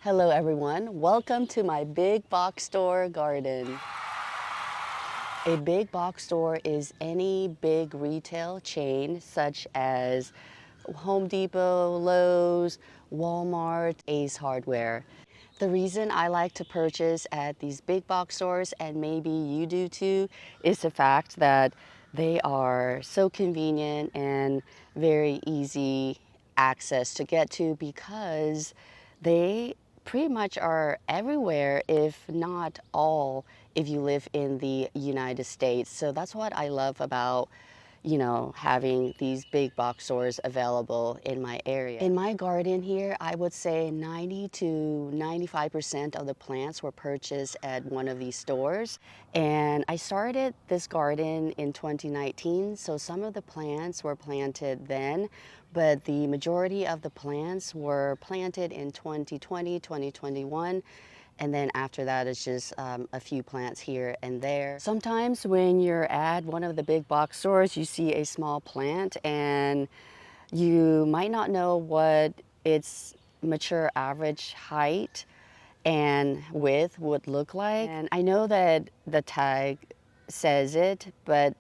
Hello everyone, welcome to my big box store garden. A big box store is any big retail chain such as Home Depot, Lowe's, Walmart, Ace Hardware. The reason I like to purchase at these big box stores, and maybe you do too, is the fact that they are so convenient and very easy access to get to because they pretty much are everywhere, if not all, if you live in the United States. So that's what I love about having these big box stores available in my area. In my garden here, I would say 90 to 95% of the plants were purchased at one of these stores. And I started this garden in 2019, so some of the plants were planted then, but the majority of the plants were planted in 2020, 2021. And then after that, it's just a few plants here and there. Sometimes when you're at one of the big box stores, you see a small plant and you might not know what its mature average height and width would look like. And I know that the tag says it, but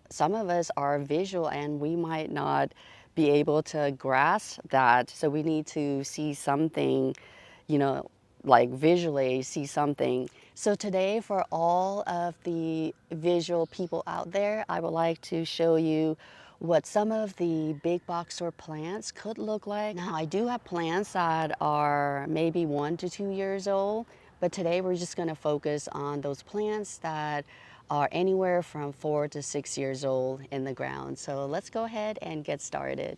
some of us are visual and we might not be able to grasp that. So we need to see something, like visually see something. So today, for all of the visual people out there, I would like to show you what some of the big box store plants could look like. Now, I do have plants that are maybe 1 to 2 years old, but today we're just gonna focus on those plants that are anywhere from 4 to 6 years old in the ground. So let's go ahead and get started.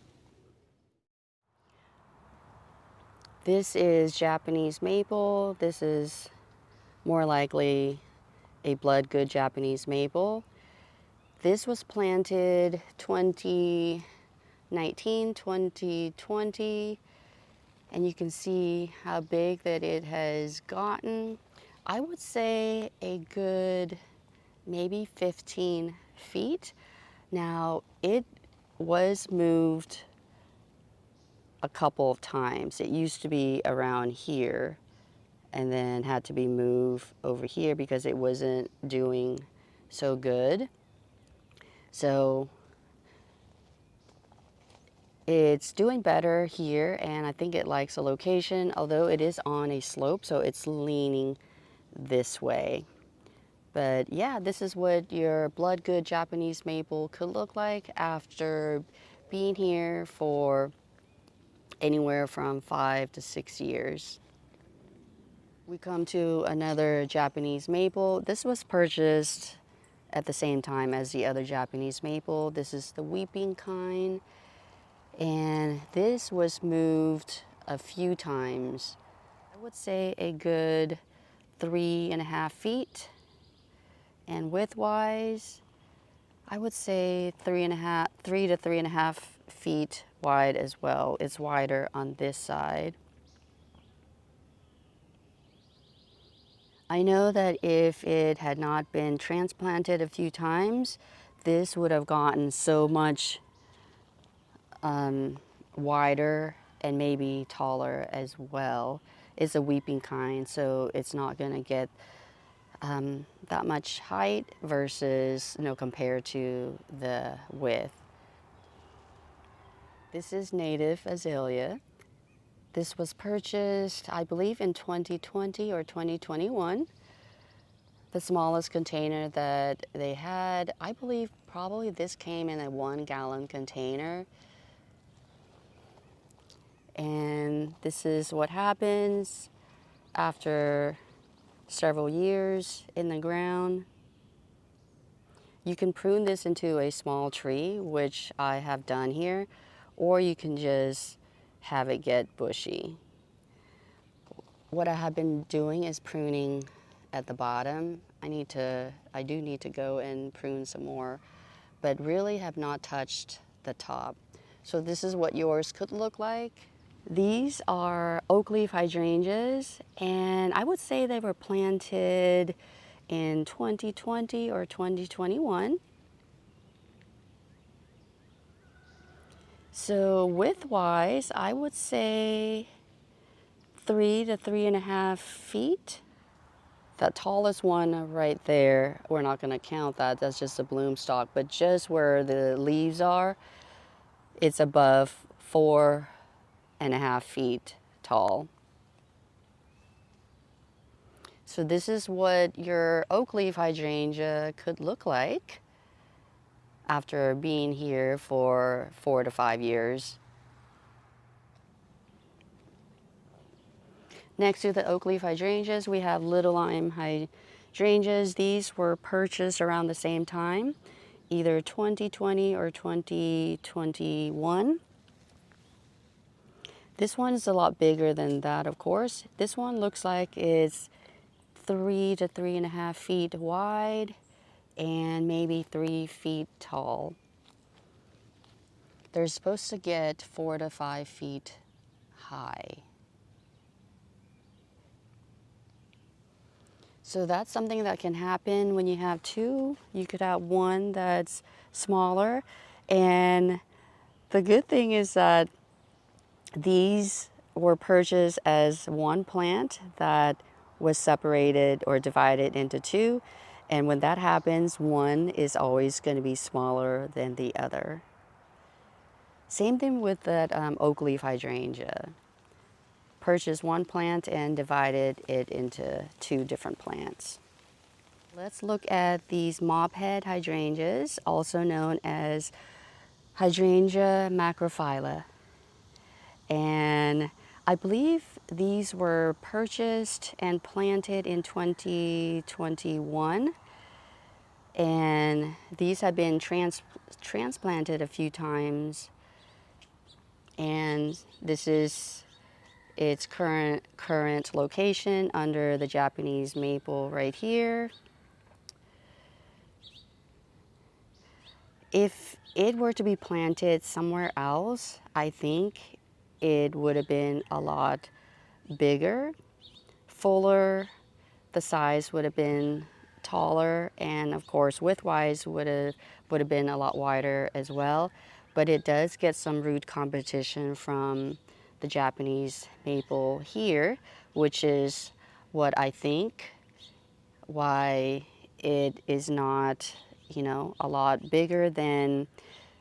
This is Japanese maple. This is more likely a blood good Japanese maple. This was planted 2019, 2020, and you can see how big that it has gotten. I would say a good maybe 15 feet. Now, it was moved a couple of times. It used to be around here and then had to be moved over here because it wasn't doing so good. So it's doing better here, and I think it likes the location, although it is on a slope, so it's leaning this way. But yeah, this is what your blood good Japanese maple could look like after being here for anywhere from 5 to 6 years. We come to another Japanese maple. This was purchased at the same time as the other Japanese maple. This is the weeping kind, and this was moved a few times. I would say a good 3.5 feet, and width-wise, I would say 3 to 3.5 feet wide as well. It's wider on this side. I know that if it had not been transplanted a few times, this would have gotten so much wider and maybe taller as well. It's a weeping kind, so it's not going to get that much height versus, compared to the width. This is native azalea. This was purchased, I believe, in 2020 or 2021. The smallest container that they had, I believe probably this came in a 1-gallon container. And this is what happens after several years in the ground. You can prune this into a small tree, which I have done here, or you can just have it get bushy. What I have been doing is pruning at the bottom. I do need to go and prune some more, but really have not touched the top. So this is what yours could look like. These are oak leaf hydrangeas, and I would say they were planted in 2020 or 2021. So width-wise, I would say 3 to 3.5 feet. The tallest one right there, we're not going to count that, that's just a bloom stalk, but just where the leaves are, it's above 4.5 feet tall. So this is what your oak leaf hydrangea could look like after being here for 4 to 5 years. Next to the oak leaf hydrangeas, we have little lime hydrangeas. These were purchased around the same time, either 2020 or 2021. This one is a lot bigger than that, of course. This one looks like it's 3 to 3.5 feet wide and maybe 3 feet tall. They're supposed to get 4 to 5 feet high. So that's something that can happen when you have two. You could have one that's smaller. And the good thing is that these were purchased as one plant that was separated or divided into two. And when that happens, one is always going to be smaller than the other. Same thing with that oak leaf hydrangea. Purchased one plant and divided it into two different plants. Let's look at these mophead hydrangeas, also known as hydrangea macrophylla. And I believe these were purchased and planted in 2021. And these have been transplanted a few times. And this is its current location under the Japanese maple right here. If it were to be planted somewhere else, I think it would have been a lot bigger, fuller, the size would have been taller, and of course width-wise would have been a lot wider as well. But it does get some root competition from the Japanese maple here, which is what I think why it is not, you know, a lot bigger than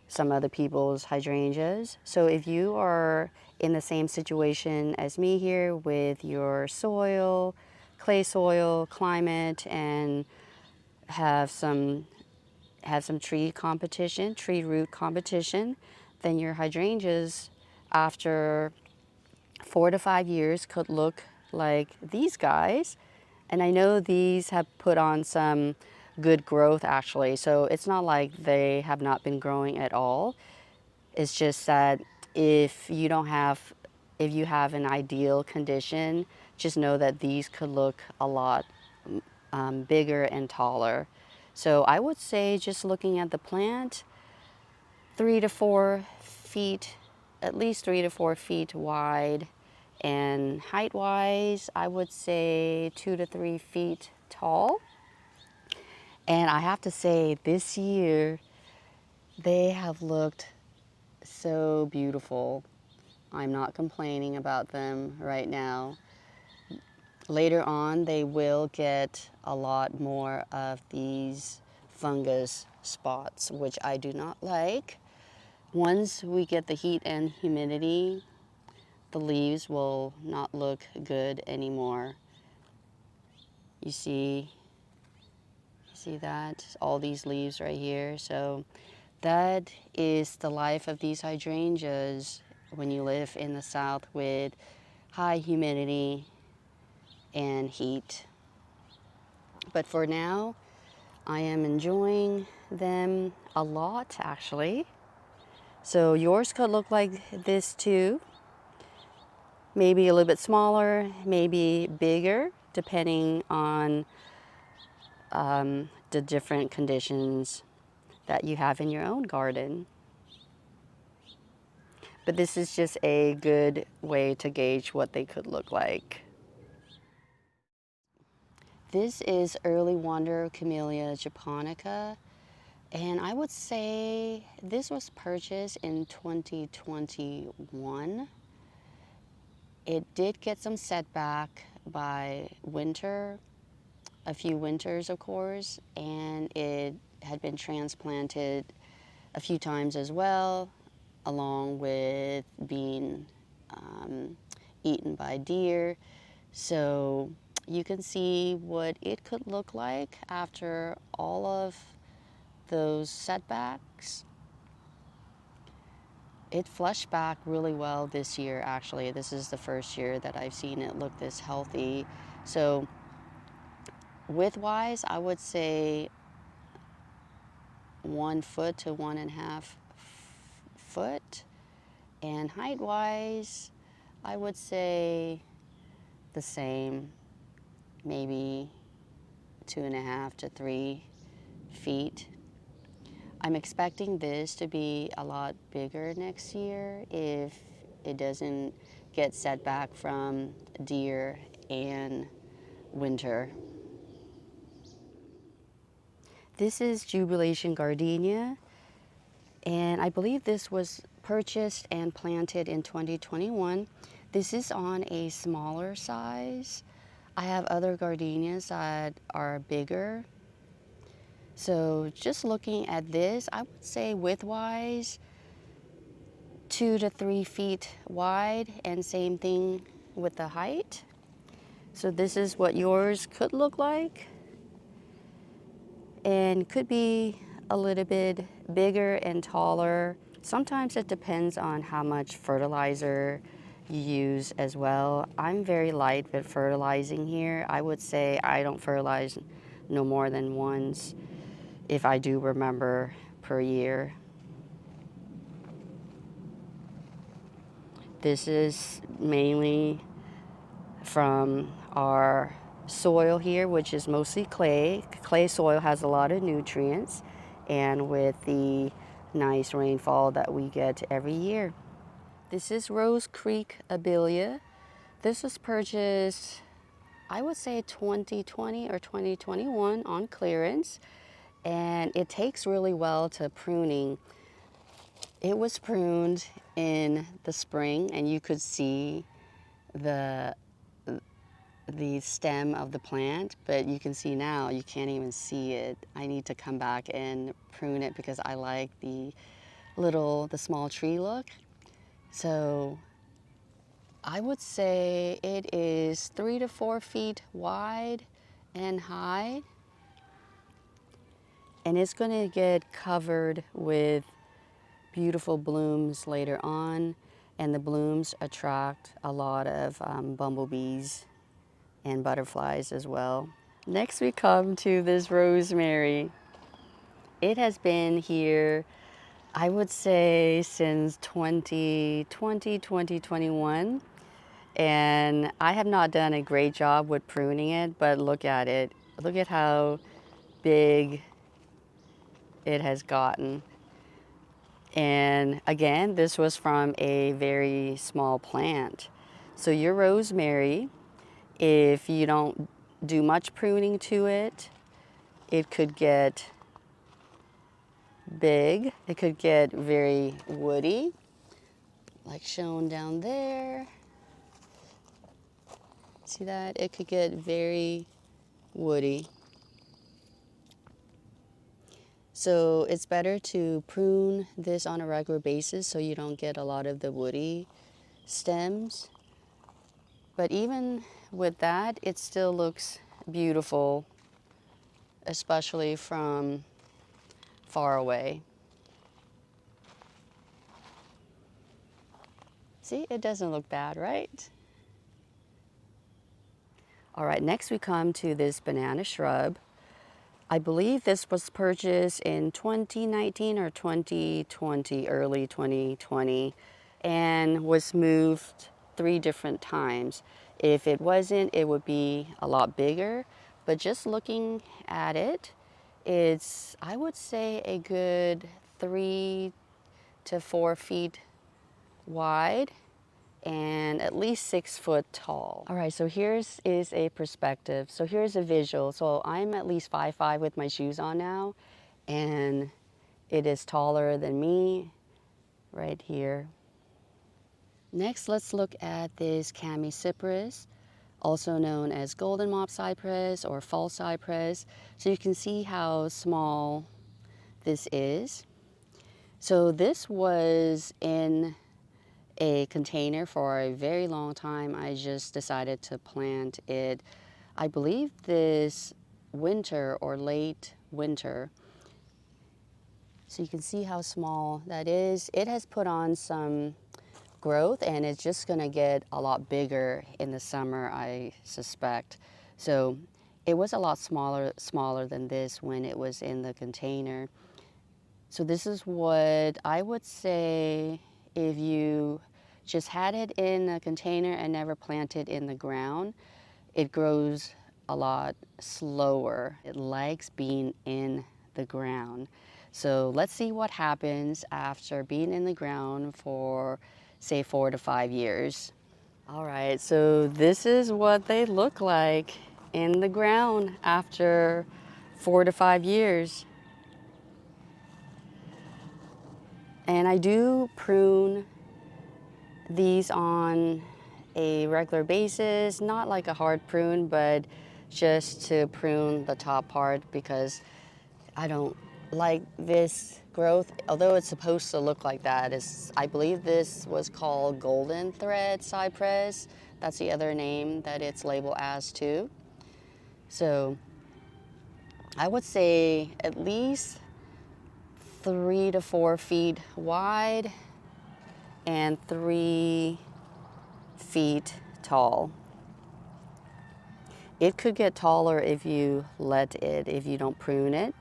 some other people's hydrangeas. So if you are in the same situation as me here with your soil, clay soil, climate, and have some tree root competition, then your hydrangeas after 4 to 5 years could look like these guys. And I know these have put on some good growth actually, so it's not like they have not been growing at all. It's just that if you have an ideal condition, just know that these could look a lot bigger and taller. So I would say, just looking at the plant, 3 to 4 feet, at least 3 to 4 feet wide, and height-wise, I would say 2 to 3 feet tall. And I have to say, this year, they have looked so beautiful. I'm not complaining about them right now. Later on, they will get a lot more of these fungus spots, which I do not like. Once we get the heat and humidity, the leaves will not look good anymore. You see that? All these leaves right here. So that is the life of these hydrangeas when you live in the south with high humidity and heat. But for now, I am enjoying them a lot actually. So yours could look like this too. Maybe a little bit smaller, maybe bigger, depending on the different conditions that you have in your own garden. But this is just a good way to gauge what they could look like. This is Early Wonder Camellia japonica, and I would say this was purchased in 2021. It did get some setback by winter, a few winters of course, and it had been transplanted a few times as well, along with being eaten by deer. So you can see what it could look like after all of those setbacks. It flushed back really well this year, actually. This is the first year that I've seen it look this healthy. So width-wise, I would say 1 foot to 1.5 foot. And height-wise, I would say the same, maybe 2.5 to 3 feet. I'm expecting this to be a lot bigger next year if it doesn't get setback from deer and winter. This is Jubilation Gardenia, and I believe this was purchased and planted in 2021. This is on a smaller size. I have other gardenias that are bigger. So just looking at this, I would say width-wise, 2 to 3 feet wide, and same thing with the height. So this is what yours could look like, and could be a little bit bigger and taller. Sometimes it depends on how much fertilizer you use as well. I'm very light with fertilizing here. I would say I don't fertilize no more than once, if I do remember, per year. This is mainly from our soil here, which is mostly clay. Clay soil has a lot of nutrients, and with the nice rainfall that we get every year. This is Rose Creek Abelia. This was purchased, I would say 2020 or 2021 on clearance, and it takes really well to pruning. It was pruned in the spring, and you could see the stem of the plant, but you can see now you can't even see it. I need to come back and prune it because I like the small tree look. So I would say it is 3 to 4 feet wide and high, and it's going to get covered with beautiful blooms later on, and the blooms attract a lot of bumblebees and butterflies as well. Next we come to this rosemary. It has been here, I would say, since 2020, 2021. And I have not done a great job with pruning it, but look at it. Look at how big it has gotten. And again, this was from a very small plant. So your rosemary, if you don't do much pruning to it, it could get big. It could get very woody, like shown down there. See that? It could get very woody. So it's better to prune this on a regular basis so you don't get a lot of the woody stems. But even with that, it still looks beautiful, especially from far away. See, it doesn't look bad, right? All right, next we come to this banana shrub. I believe this was purchased in 2019 or 2020, early 2020, and was moved 3 different times. If it wasn't, it would be a lot bigger, but just looking at it, it's, I would say, a good 3 to 4 feet wide and at least 6 foot tall. All right, so here's is a perspective. So here's a visual. So I'm at least 5'5" with my shoes on now, and it is taller than me right here. Next, let's look at this Chamaecyparis, also known as golden mop cypress or fall cypress. So you can see how small this is. So this was in a container for a very long time. I just decided to plant it, I believe this winter or late winter. So you can see how small that is. It has put on some growth and it's just gonna get a lot bigger in the summer, I suspect. So it was a lot smaller than this when it was in the container. So this is what I would say if you just had it in a container and never planted in the ground, it grows a lot slower. It likes being in the ground. So let's see what happens after being in the ground for, say, 4 to 5 years. All right, so this is what they look like in the ground after 4 to 5 years. And I do prune these on a regular basis, not like a hard prune, but just to prune the top part because I don't like this growth, although it's supposed to look like that. I believe this was called golden thread cypress. That's the other name that it's labeled as too. So I would say at least 3 to 4 feet wide and 3 feet tall. It could get taller if you let it, if you don't prune it.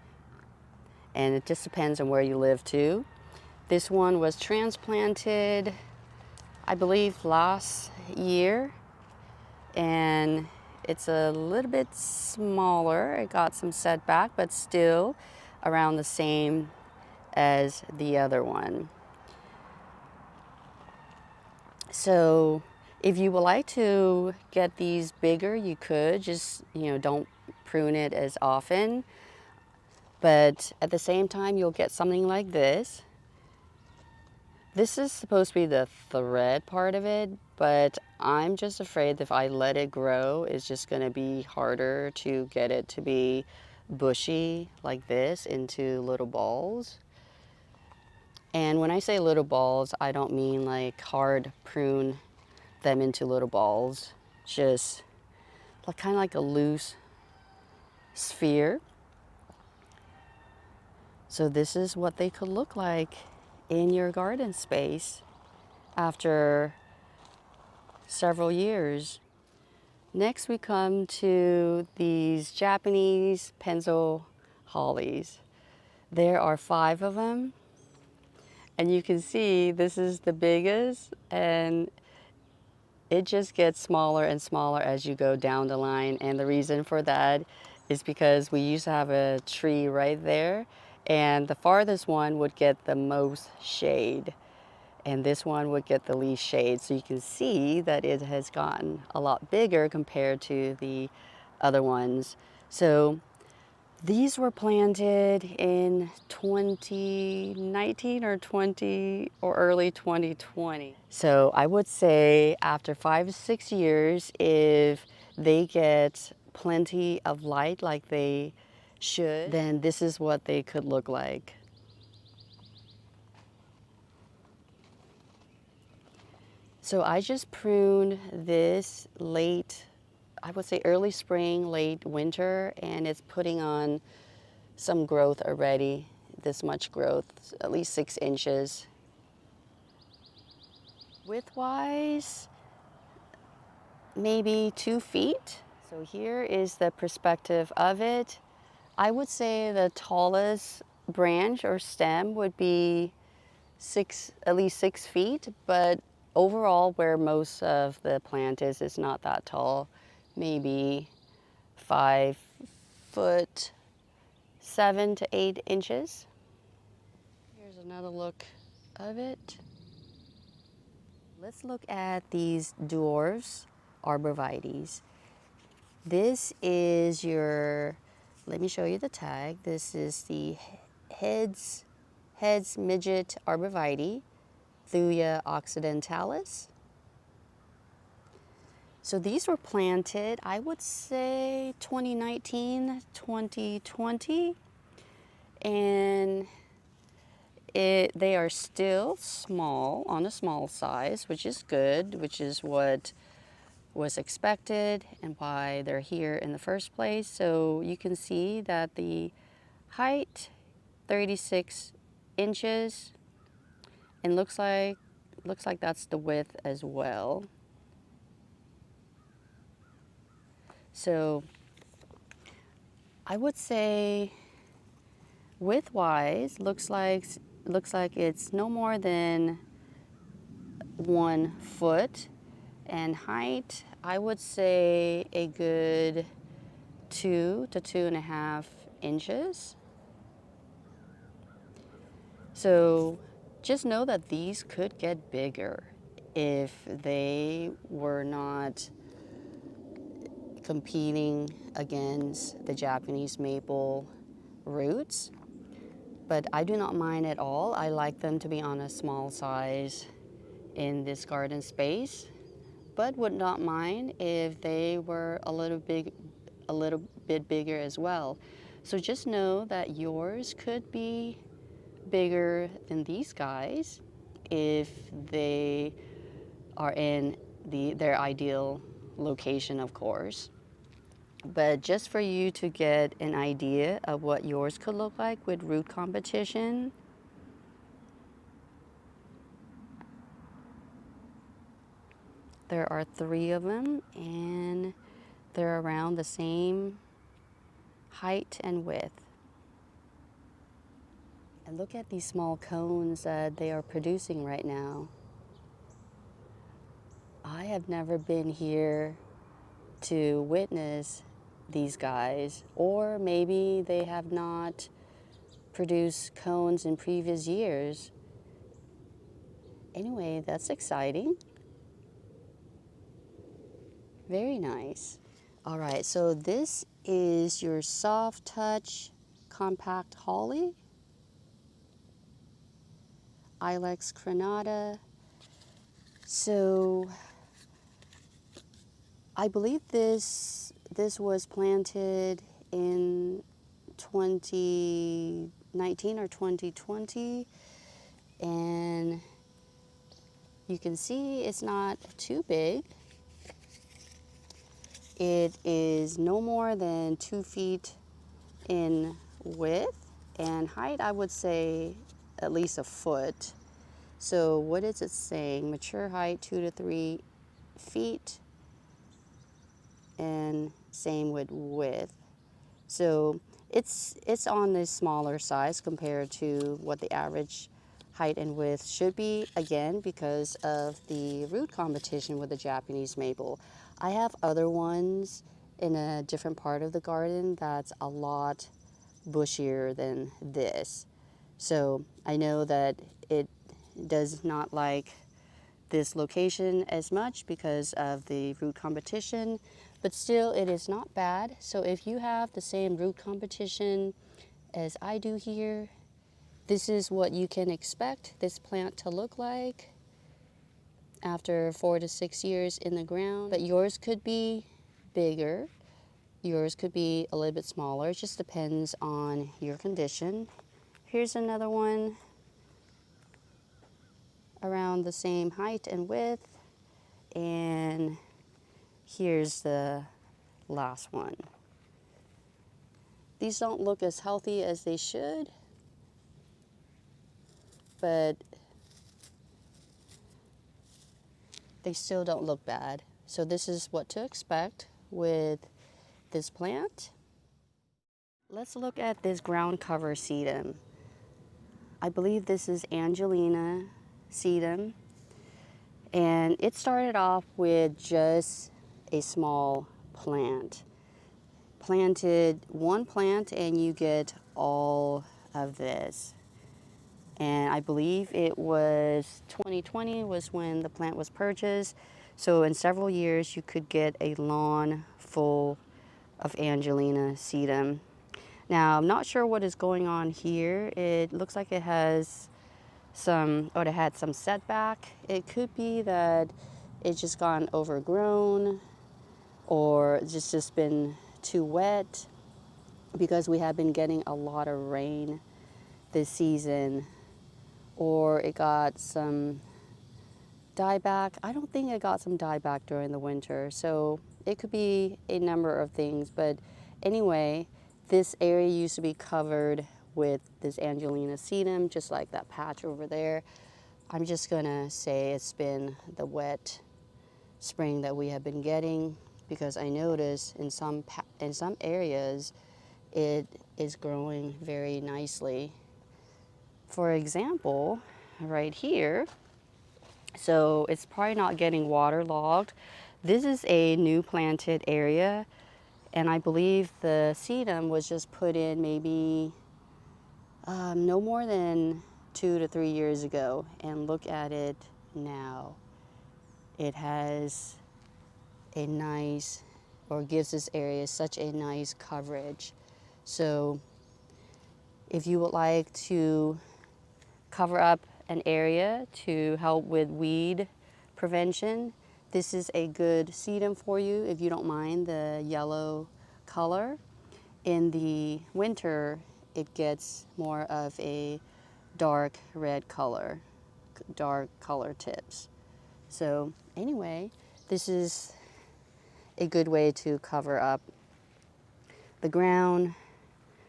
And it just depends on where you live too. This one was transplanted, I believe, last year. And it's a little bit smaller. It got some setback, but still around the same as the other one. So if you would like to get these bigger, you could just, don't prune it as often. But at the same time, you'll get something like this. This is supposed to be the thread part of it, but I'm just afraid that if I let it grow, it's just going to be harder to get it to be bushy like this into little balls. And when I say little balls, I don't mean like hard prune them into little balls, just kind of like a loose sphere. So this is what they could look like in your garden space after several years. Next we come to these Japanese pencil hollies. There are 5 of them, and you can see this is the biggest, and it just gets smaller and smaller as you go down the line. And the reason for that is because we used to have a tree right there, and the farthest one would get the most shade, and this one would get the least shade. So you can see that it has gotten a lot bigger compared to the other ones. So these were planted in 2019 or early 2020. So I would say after 5 to 6 years, if they get plenty of light like they should, then this is what they could look like. So I just pruned this late, I would say early spring, late winter, and it's putting on some growth already, this much growth, at least 6 inches. Width-wise, maybe 2 feet. So here is the perspective of it. I would say the tallest branch or stem would be at least 6 feet, but overall where most of the plant is not that tall, maybe 5 foot 7 to 8 inches. Here's another look of it. Let's look at these dwarfs arborvitaes. This is your, let me show you the tag. This is the Heads Midget Arborvitae, Thuja occidentalis. So these were planted, I would say 2019, 2020, and they are still small, on a small size, which is good, which is what was expected and why they're here in the first place. So you can see that the height, 36 inches, and looks like that's the width as well. So I would say width-wise, looks like it's no more than 1 foot, and height, I would say a good 2 to 2.5 inches. So just know that these could get bigger if they were not competing against the Japanese maple roots. But I do not mind at all. I like them to be on a small size in this garden space, but would not mind if they were a little bit bigger as well. So just know that yours could be bigger than these guys if they are in their ideal location, of course. But just for you to get an idea of what yours could look like with root competition, there are 3 of them, and they're around the same height and width. And look at these small cones that they are producing right now. I have never been here to witness these guys, or maybe they have not produced cones in previous years. Anyway, that's exciting. Very nice. All right, so this is your soft touch compact holly, Ilex crenata. So I believe this was planted in 2019 or 2020, and you can see it's not too big. It is no more than 2 feet in width, and height I would say at least a foot. So what is it saying? Mature height 2 to 3 feet, and same with width. So it's on the smaller size compared to what the average height and width should be, again because of the root competition with the Japanese maple. I have other ones in a different part of the garden that's a lot bushier than this. So I know that it does not like this location as much because of the root competition, but still it is not bad. So if you have the same root competition as I do here, this is what you can expect this plant to look like after 4 to 6 years in the ground. But yours could be bigger, yours could be a little bit smaller. It just depends on your condition. Here's another one around the same height and width, and here's the last one. These don't look as healthy as they should, but they still don't look bad. So this is what to expect with this plant. Let's look at this ground cover sedum. I believe this is Angelina sedum, and it started off with just a small plant. Planted 1 plant and you get all of this. And I believe it was 2020 was when the plant was purchased. So in several years you could get a lawn full of Angelina sedum. Now I'm not sure what is going on here. It looks like it has it had some setback. It could be that it's just gone overgrown. or it's just been too wet, because we have been getting a lot of rain this season, or it got some dieback. I don't think it got some dieback during the winter, so it could be a number of things. But anyway, this area used to be covered with this Angelina sedum, just like that patch over there. I'm just gonna say it's been the wet spring that we have been getting, because I notice in some areas it is growing very nicely. For example, right here, so it's probably not getting waterlogged. This is a new planted area, and I believe the sedum was just put in maybe no more than 2 to 3 years ago, and look at it now. It has a nice, or gives this area such a nice coverage. So if you would like to cover up an area to help with weed prevention, this is a good sedum for you if you don't mind the yellow color. In the winter, it gets more of a dark red color, dark color tips. So anyway, this is a good way to cover up the ground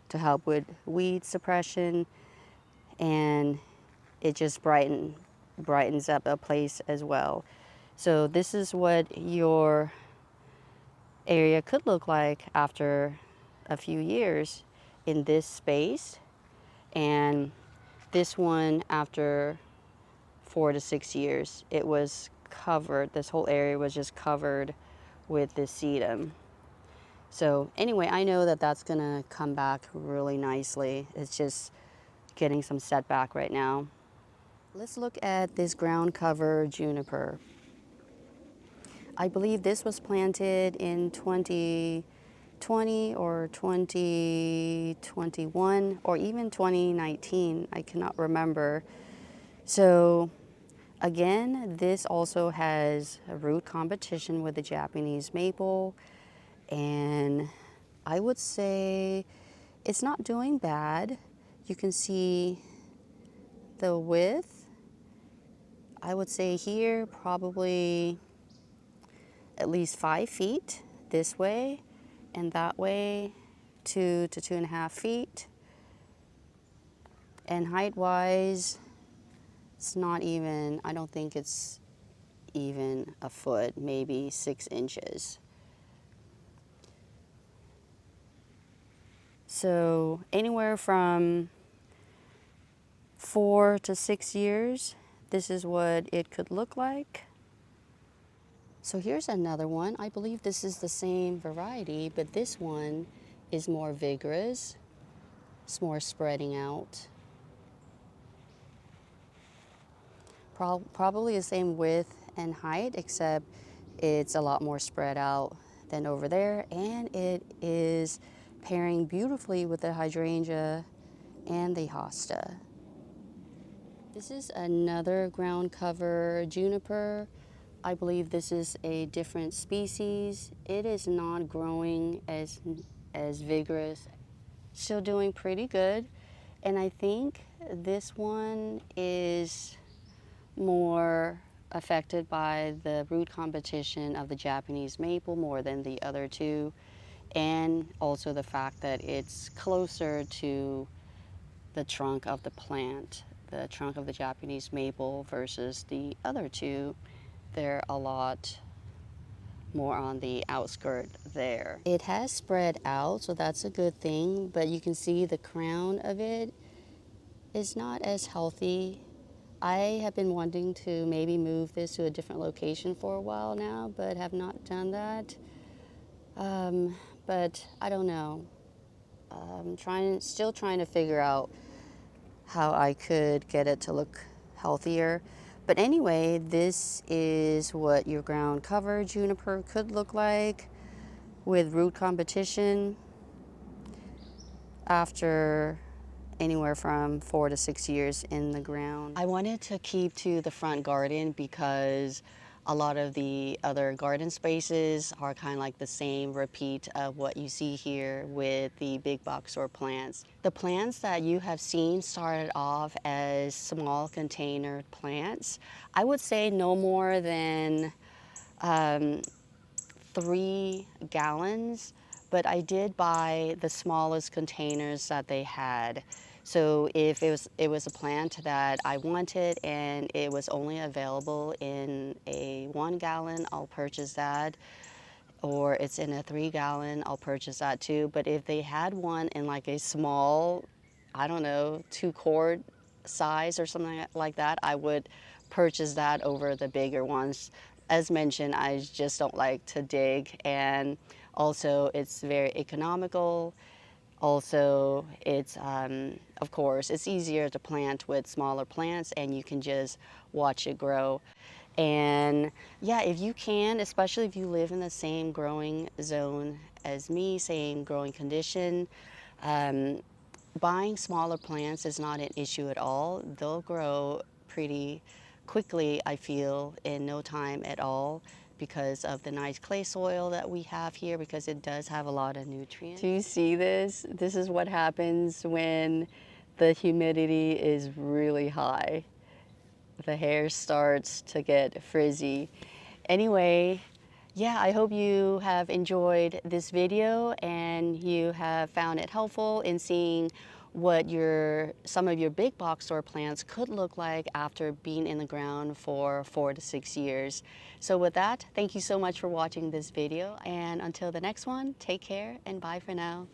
to help with weed suppression, and it just brightens up a place as well. So this is what your area could look like after a few years in this space, and this one after 4 to 6 years. It was covered, this whole area was just covered with this sedum. So anyway, I know that that's gonna come back really nicely. It's just getting some setback right now. Let's look at this ground cover juniper. I believe this was planted in 2020 or 2021 or even 2019. I cannot remember. So again, this also has a root competition with the Japanese maple, and I would say it's not doing bad. You can see the width. I would say here probably at least 5 feet this way, and that way 2 to 2.5 feet. And height wise, it's not even, I don't think it's even a foot, maybe 6 inches. So anywhere from 4 to 6 years, this is what it could look like. So here's another one. I believe this is the same variety, but this one is more vigorous. It's more spreading out. Probably the same width and height, except it's a lot more spread out than over there, and it is pairing beautifully with the hydrangea and the hosta. This is another ground cover juniper. I believe this is a different species. It is not growing as vigorous. Still doing pretty good. And I think this one is more affected by the root competition of the Japanese maple more than the other two. And also the fact that it's closer to the trunk of the plant, the trunk of the Japanese maple versus the other two. They're a lot more on the outskirt there. It has spread out, so that's a good thing, but you can see the crown of it is not as healthy. I have been wanting to maybe move this to a different location for a while now, but have not done that. But I don't know. Still trying to figure out how I could get it to look healthier. But anyway, this is what your ground cover juniper could look like with root competition after anywhere from 4 to 6 years in the ground. I wanted to keep to the front garden because A lot of the other garden spaces are kind of like the same repeat of what you see here with the big box store plants. The plants that you have seen started off as small container plants. I would say no more than 3 gallons, but I did buy the smallest containers that they had. So if it was a plant that I wanted and it was only available in a 1 gallon, I'll purchase that. Or it's in a 3 gallon, I'll purchase that too. But if they had one in like a small, I don't know, 2 quart size or something like that, I would purchase that over the bigger ones. As mentioned, I just don't like to dig, and also it's very economical. Also, it's, of course, it's easier to plant with smaller plants and you can just watch it grow. And yeah, if you can, especially if you live in the same growing zone as me, same growing condition, um, buying smaller plants is not an issue at all. They'll grow pretty quickly, I feel, in no time at all because of the nice clay soil that we have here, because it does have a lot of nutrients. Do you see this? This is what happens when the humidity is really high. The hair starts to get frizzy. Anyway, yeah, I hope you have enjoyed this video and you have found it helpful in seeing what some of your big box store plants could look like after being in the ground for 4 to 6 years. So with that, thank you so much for watching this video, and until the next one, take care and bye for now.